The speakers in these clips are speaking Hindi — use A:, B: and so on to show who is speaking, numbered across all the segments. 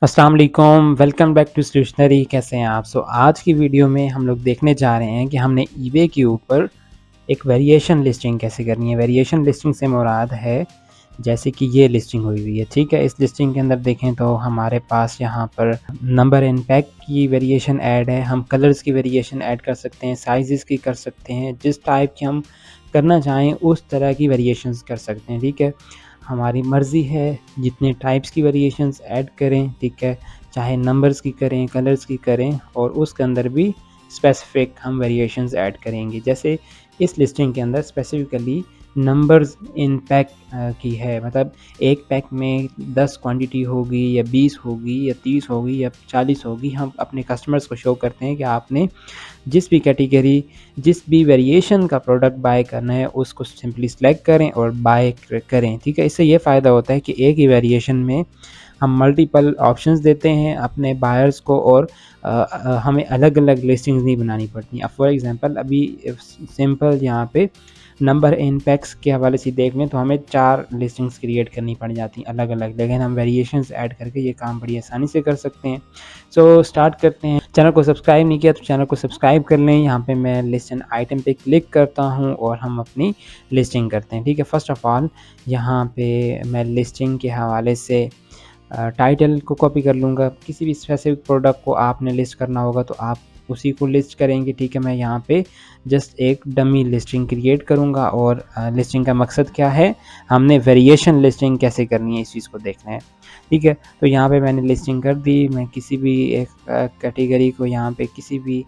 A: अस्सलाम वालेकुम, वेलकम बैक टू स्टेशनरी। कैसे हैं आप? आज की वीडियो में हम लोग देखने जा रहे हैं कि हमने ईबे के ऊपर एक वेरिएशन लिस्टिंग कैसे करनी है। वेरिएशन लिस्टिंग से मुराद है जैसे कि ये लिस्टिंग हुई हुई है, ठीक है। इस लिस्टिंग के अंदर देखें तो हमारे पास यहाँ पर नंबर एंड पैक की वेरिएशन ऐड है। हम कलर्स की वेरिएशन ऐड कर सकते हैं, साइज़ेस की कर सकते हैं, जिस टाइप की हम करना चाहें उस तरह की वेरिएशंस कर सकते हैं, ठीक है। हमारी मर्ज़ी है जितने टाइप्स की वेरिएशंस ऐड करें, ठीक है। चाहे नंबर्स की करें, कलर्स की करें, और उसके अंदर भी स्पेसिफ़िक हम वेरिएशंस ऐड करेंगे। जैसे इस लिस्टिंग के अंदर स्पेसिफ़िकली नंबर्स इन पैक की है, मतलब एक पैक में 10 क्वांटिटी होगी या 20 होगी या 30 होगी या 40 होगी। हम अपने कस्टमर्स को शो करते हैं कि आपने जिस भी कैटेगरी, जिस भी वेरिएशन का प्रोडक्ट बाय करना है उसको सिंपली सेलेक्ट करें और बाय करें, ठीक है। इससे ये फ़ायदा होता है कि एक ही वेरिएशन में हम मल्टीपल ऑप्शंस देते हैं अपने बायर्स को, और हमें अलग-अलग लिस्टिंग्स नहीं बनानी पड़ती। अब फॉर एग्ज़ाम्पल अभी सिंपल यहाँ पे नंबर इन पैक्स के हवाले से देख लें तो हमें 4 लिस्टिंग्स क्रिएट करनी पड़ जाती हैं अलग-अलग, लेकिन हम वेरिएशंस ऐड करके ये काम बड़ी आसानी से कर सकते हैं। सो स्टार्ट करते हैं। चैनल को सब्सक्राइब नहीं किया तो चैनल को सब्सक्राइब कर लें। यहाँ पे मैं लिस्ट एंड आइटम पे क्लिक करता हूँ और हम अपनी लिस्टिंग करते हैं, ठीक है। फ़र्स्ट ऑफ़ ऑल यहाँ पे मैं लिस्टिंग के हवाले से टाइटल को कॉपी कर लूँगा। किसी भी स्पेसिफिक प्रोडक्ट को आपने लिस्ट करना होगा तो आप उसी को लिस्ट करेंगे, ठीक है। मैं यहाँ पे जस्ट एक डमी लिस्टिंग क्रिएट करूँगा, और लिस्टिंग का मकसद क्या है, हमने वेरिएशन लिस्टिंग कैसे करनी है इस चीज़ को देखना है, ठीक है। तो यहाँ पे मैंने लिस्टिंग कर दी। मैं किसी भी एक कैटेगरी को, यहाँ पे किसी भी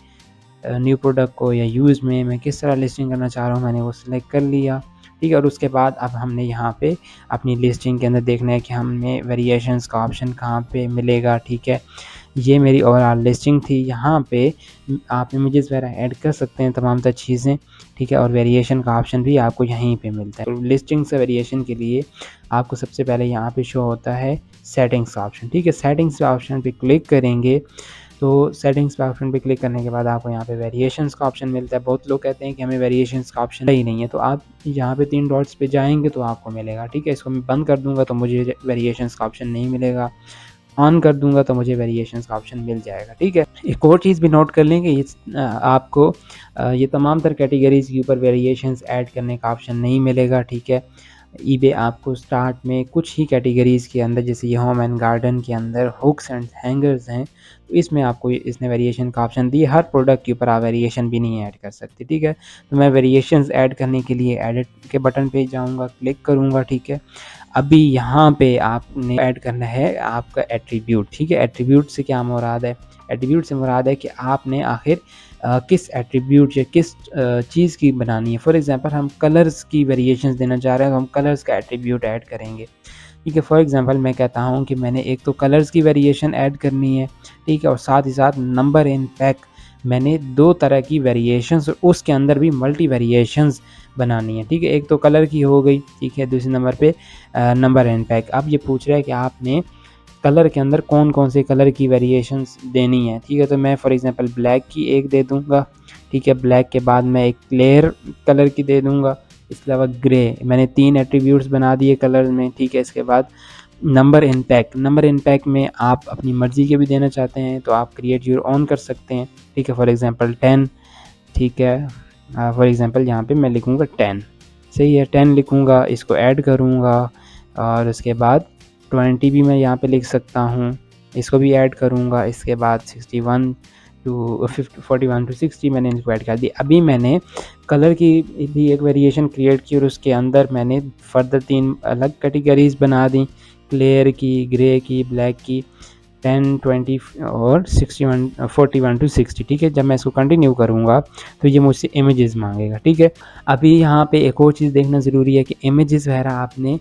A: न्यू प्रोडक्ट को या यूज़ में मैं किस तरह लिस्टिंग करना चाह रहा हूँ, मैंने वो सिलेक्ट कर लिया, ठीक है। और उसके बाद अब हमने यहाँ पे अपनी लिस्टिंग के अंदर देखना है कि हमें वेरिएशंस का ऑप्शन कहाँ पे मिलेगा, ठीक है। ये मेरी ओवरऑल लिस्टिंग थी। यहाँ पे आप इमेजेस वगैरह ऐड कर सकते हैं, तमाम तर चीज़ें, ठीक है। और वेरिएशन का ऑप्शन भी आपको यहीं पे मिलता है। तो लिस्टिंग से वेरिएशन के लिए आपको सबसे पहले यहाँ पे शो होता है सेटिंग्स का ऑप्शन, ठीक है। सेटिंग्स का ऑप्शन पे क्लिक करेंगे तो सेटिंग्स पे ऑप्शन पे क्लिक करने के बाद आपको यहाँ पे वेरिएशंस का ऑप्शन मिलता है। बहुत लोग कहते हैं कि हमें वेरिएशंस का ऑप्शन ही नहीं है, तो आप यहाँ पे 3 डॉट्स पे जाएँगे तो आपको मिलेगा, ठीक है। इसको मैं बंद कर दूँगा तो मुझे वेरिएशंस का ऑप्शन नहीं मिलेगा। ऑन कर दूँगा तो मुझे वेरिएशंस का ऑप्शन मिल जाएगा, ठीक है। एक और चीज़ भी नोट कर लें कि आपको ये तमाम तर कैटेगरीज़ के ऊपर वेरिएशंस ऐड करने का ऑप्शन नहीं मिलेगा, ठीक है। ईबे आपको स्टार्ट में कुछ ही कैटेगरीज़ के अंदर, जैसे ये होम एंड गार्डन के अंदर हुक्स एंड हैंगर्स हैं, तो इसमें आपको इसने वेरिएशन का ऑप्शन दिए। हर प्रोडक्ट के ऊपर आप वेरिएशन भी नहीं ऐड कर सकते, ठीक है। तो मैं वेरिएशंस ऐड करने के लिए एडिट के बटन पे जाऊँगा, क्लिक करूँगा, ठीक है। अभी यहाँ पे आपने ऐड करना है आपका एट्रीब्यूट, ठीक है। एट्रीब्यूट से क्या मुराद है? एट्रीब्यूट से मुराद है कि आपने आखिर किस एट्रीब्यूट या किस चीज़ की बनानी है। फॉर एग्ज़ाम्पल हम कलर्स की वेरिएशंस देना चाह रहे हैं तो हम कलर्स का एट्रीब्यूट ऐड करेंगे, ठीक है। फॉर एग्ज़ाम्पल मैं कहता हूँ कि मैंने एक तो कलर्स की वेरिएशन ऐड करनी है, ठीक है, और साथ ही साथ नंबर इन पैक मैंने 2 तरह की वेरिएशंस, उसके अंदर भी मल्टी वेरिएशंस बनानी है, ठीक है। एक तो कलर की हो गई, ठीक है, दूसरे नंबर पे नंबर इन पैक। अब ये पूछ रहा है कि आपने कलर के अंदर कौन-कौन से कलर की वेरिएशंस देनी है, ठीक है। तो मैं फॉर एग्ज़ाम्पल ब्लैक की एक दे दूँगा, ठीक है। ब्लैक के बाद मैं एक क्लियर कलर की दे दूँगा, इसके अलावा ग्रे। मैंने 3 एट्रीब्यूट्स बना दिए कलर में, ठीक है। इसके बाद नंबर इन पैक में आप अपनी मर्ज़ी के भी देना चाहते हैं तो आप क्रिएट योर ओन कर सकते हैं, ठीक है। फॉर एग्ज़ाम्पल 10, ठीक है। फॉर एग्ज़ाम्पल यहाँ पे मैं लिखूँगा 10, सही है। 10 लिखूँगा, इसको ऐड करूँगा, और उसके बाद 20 भी मैं यहाँ पे लिख सकता हूँ, इसको भी ऐड करूँगा। इसके बाद 61 टू 41 टू 60 मैंने इसको ऐड कर दिया। अभी मैंने कलर की भी एक वेरिएशन क्रिएट की और उसके अंदर मैंने फर्दर 3 अलग कैटेगरीज़ बना दी, क्लियर की, ग्रे की, ब्लैक की, 10, 20 और 61 41 टू 60, ठीक है। जब मैं इसको कंटिन्यू करूँगा तो ये मुझसे इमेजेस मांगेगा, ठीक है। अभी यहाँ पे एक और चीज़ देखना ज़रूरी है कि इमेजेस वगैरह आपने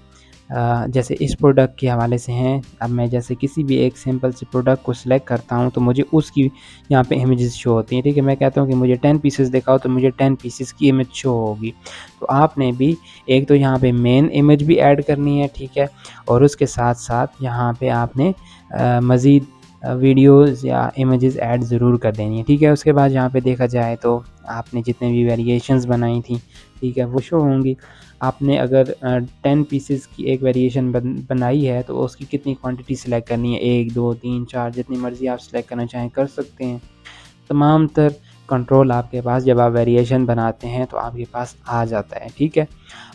A: जैसे इस प्रोडक्ट के हवाले से हैं। अब मैं जैसे किसी भी एक सिंपल से प्रोडक्ट को सिलेक्ट करता हूँ तो मुझे उसकी यहाँ पे इमेजेस शो होती हैं, ठीक है। मैं कहता हूँ कि मुझे 10 पीसेस दिखाओ तो मुझे 10 पीसेस की इमेज शो होगी। तो आपने भी एक तो यहाँ पे मेन इमेज भी ऐड करनी है, ठीक है, और उसके साथ साथ यहाँ पे आपने मज़ीद वीडियोज़ या इमेजेस ऐड ज़रूर कर देनी है, ठीक है। उसके बाद यहाँ पे देखा जाए तो आपने जितने भी वेरिएशंस बनाई थी, ठीक है, वो शो होंगी। आपने अगर 10 पीसेस की एक वेरिएशन बनाई है तो उसकी कितनी क्वांटिटी सेलेक्ट करनी है, 1, 2, 3, 4 जितनी मर्ज़ी आप सेलेक्ट करना चाहें कर सकते हैं। तमाम तर कंट्रोल आपके पास जब आप वेरिएशन बनाते हैं तो आपके पास आ जाता है, ठीक है।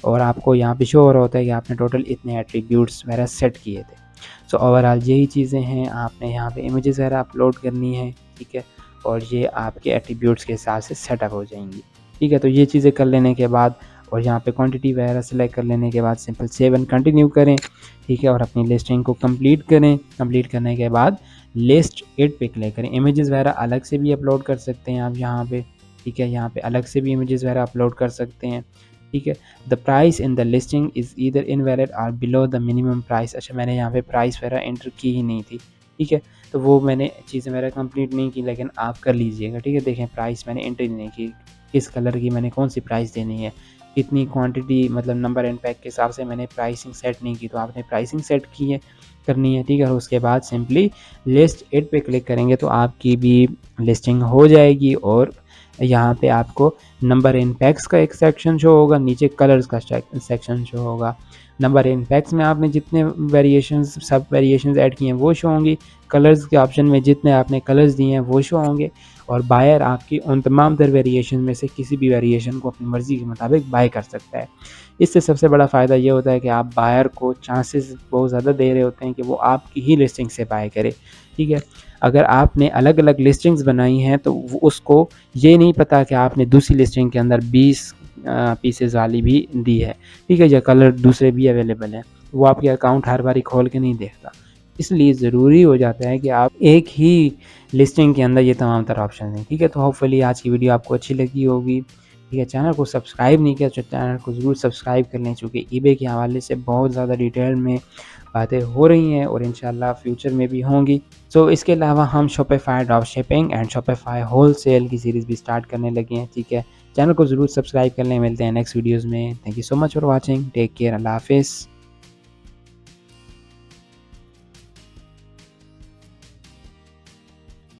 A: और आपको यहाँ पे शो हो रहा होता है कि आपने टोटल इतने एट्रीब्यूट्स वगैरह सेट किए थे। सो ओवरऑल यही चीज़ें हैं, आपने यहाँ पे इमेजेस वगैरह अपलोड करनी है, ठीक है। और ये आपके एट्रीब्यूट्स के हिसाब से सेटअप हो जाएंगी, ठीक है। तो ये चीज़ें कर लेने के बाद और यहाँ पे क्वांटिटी वगैरह सेलेक्ट कर लेने के बाद सिंपल सेव एंड कंटिन्यू करें, ठीक है। और अपनी लिस्टिंग को कंप्लीट करें। कंप्लीट करने के बाद लिस्ट इट पे क्लिक करें। इमेजेस वगैरह अलग से भी अपलोड कर सकते हैं आप यहाँ पे, ठीक है। यहाँ पे अलग से भी इमेजेस वगैरह अपलोड कर सकते हैं, ठीक है। The price in the listing is either invalid और बिलो द मिनिमम प्राइस। अच्छा, मैंने यहाँ पे प्राइस वगैरह एंटर की ही नहीं थी, ठीक है। तो वो मैंने चीज़ें वगैरह कंप्लीट नहीं की, लेकिन आप कर लीजिएगा, ठीक है। देखें प्राइस मैंने एंटर ही नहीं की, किस कलर की मैंने कौन सी प्राइस देनी है, कितनी क्वांटिटी मतलब नंबर एंड पैक के हिसाब से मैंने प्राइसिंग सेट नहीं की। तो आपने प्राइसिंग सेट की है करनी है, ठीक है। और उसके बाद सिंपली लिस्ट इट पे क्लिक करेंगे तो आपकी भी लिस्टिंग हो जाएगी। और यहाँ पे आपको नंबर इन पैक्स का एक सेक्शन शो होगा, नीचे कलर्स का सेक्शन शो होगा। नंबर इन पैक्स में आपने जितने वेरिएशंस सब वेरिएशंस ऐड किए हैं वो शो होंगी। कलर्स के ऑप्शन में जितने आपने कलर्स दिए हैं वो शो होंगे। और बायर आपकी उन तमाम तर वेरिएशन में से किसी भी वेरिएशन को अपनी मर्ज़ी के मुताबिक बाय कर सकता है। इससे सबसे बड़ा फ़ायदा ये होता है कि आप बायर को चांसेस बहुत ज़्यादा दे रहे होते हैं कि वो आपकी ही लिस्टिंग से बाय करे, ठीक है। अगर आपने अलग-अलग लिस्टिंग्स बनाई हैं तो वो उसको ये नहीं पता कि आपने दूसरी लिस्टिंग के अंदर 20 पीसेस वाली भी दी है, ठीक है, या कलर दूसरे भी अवेलेबल हैं। वो आपके अकाउंट हर बारी खोल के नहीं देखता। इसलिए ज़रूरी हो जाता है कि आप एक ही लिस्टिंग के अंदर ये तमाम तरह ऑप्शन हैं, ठीक है। तो होपफुली आज की वीडियो आपको अच्छी लगी होगी, ठीक है। चैनल को सब्सक्राइब नहीं किया तो चैनल को ज़रूर सब्सक्राइब कर लें, चूँकि ईबे के हवाले से बहुत ज़्यादा डिटेल में बातें हो रही हैं और इंशाल्लाह फ्यूचर में भी होंगी। सो इसके अलावा हम Shopify drop shipping and Shopify wholesale की सीरीज़ भी स्टार्ट करने लगे हैं, ठीक है। चैनल को ज़रूर सब्सक्राइब कर लें। मिलते हैं नेक्स्ट वीडियोज़ में। Thank you so much for watching. Take care. अल्लाह हाफ़िज़।